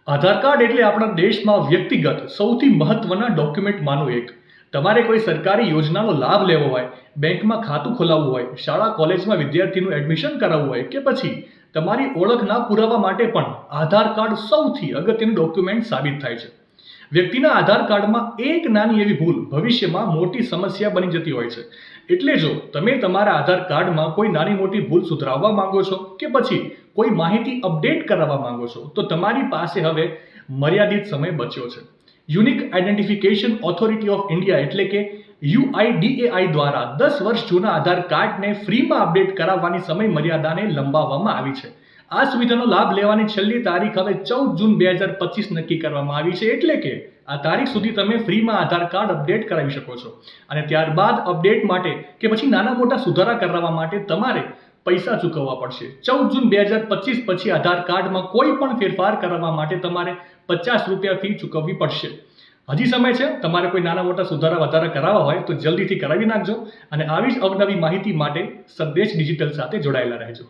આધાર card એટલે આપણા દેશમાં વ્યક્તિગત સૌથી મહત્વના ડોક્યુમેન્ટમાંનું એક. તમારે કોઈ સરકારી યોજનાનો લાભ લેવો હોય, બેંકમાં ખાતું ખોલાવવું હોય, શાળા કોલેજમાં વિદ્યાર્થીનું એડમિશન કરાવવું હોય કે પછી તમારી ઓળખના પુરાવા માટે પણ આધાર કાર્ડ સૌથી અગત્યનું ડોક્યુમેન્ટ સાબિત થાય છે. વ્યક્તિના આધાર કાર્ડમાં એક નાની એવી ભૂલ ભવિષ્યમાં મોટી સમસ્યા બની જતી હોય છે. એટલે જો તમે તમારા આધાર કાર્ડમાં કોઈ નાની મોટી ભૂલ સુધારવા માંગો છો કે પછી કોઈ માહિતી અપડેટ કરાવવા માંગો છો તો તમારી પાસે હવે મર્યાદિત સમય બચ્યો છે. Unique identification authority of India એટલે કે UIDAI દ્વારા 10 વર્ષ જૂના આધાર કાર્ડને ફ્રીમાં અપડેટ કરાવવાની સમય મર્યાદાને લંબાવવામાં આવી છે. આ સુવિધાનો લાભ લેવાની છેલ્લી તારીખ હવે 14 જૂન 2025 નક્કી કરવામાં આવી છે. એટલે કે આ તારીખ સુધી તમે ફ્રીમાં આધાર કાર્ડ અપડેટ કરાવી શકો છો અને ત્યારબાદ અપડેટ માટે કે પછી નાના મોટા સુધારા કરાવવા માટે તમારે પૈસા ચૂકવવા પડશે. 14 જૂન 2025 પછી આધાર કાર્ડમાં કોઈ પણ ફેરફાર કરવા માટે તમારે ₹50 ફી ચૂકવવી પડશે. હજી સમય છે. તમારે કોઈ નાના મોટા સુધારા વધારા કરાવવા હોય તો જલ્દીથી કરાવી નાખજો અને આવી જ અવનવી માહિતી માટે સંદેશ ડિજિટલ સાથે જોડાયેલા રહેજો.